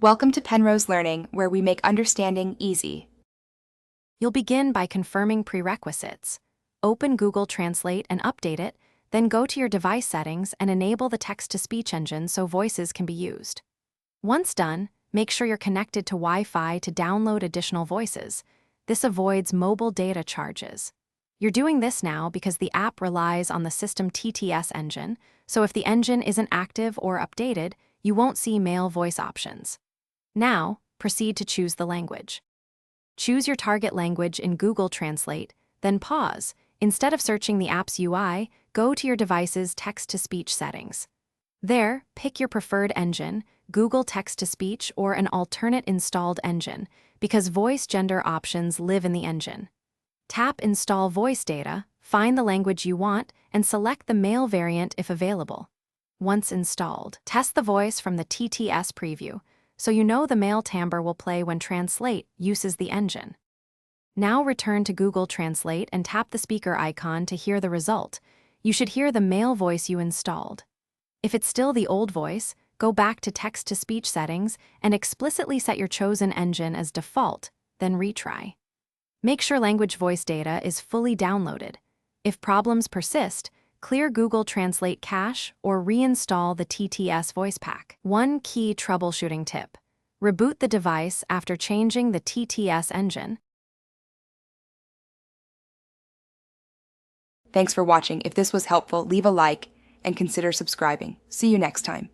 Welcome to Penrose Learning, where we make understanding easy. You'll begin by confirming prerequisites. Open Google Translate and update it, then go to your device settings and enable the text-to-speech engine so voices can be used. Once done, make sure you're connected to Wi-Fi to download additional voices. This avoids mobile data charges. You're doing this now because the app relies on the system TTS engine, so if the engine isn't active or updated, you won't see male voice options. Now, proceed to choose the language. Choose your target language in Google Translate, then pause. Instead of searching the app's UI, go to your device's text-to-speech settings. There, pick your preferred engine, Google Text-to-Speech or an alternate installed engine, because voice gender options live in the engine. Tap Install Voice Data, find the language you want, and select the male variant if available. Once installed, test the voice from the TTS preview, so you know the male timbre will play when Translate uses the engine. Now return to Google Translate and tap the speaker icon to hear the result. You should hear the male voice you installed. If it's still the old voice, go back to text-to-speech settings and explicitly set your chosen engine as default, then retry. Make sure language voice data is fully downloaded. If problems persist, clear Google Translate cache or reinstall the TTS voice pack. One key troubleshooting tip: reboot the device after changing the TTS engine. Thanks for watching. If this was helpful, leave a like and consider subscribing. See you next time.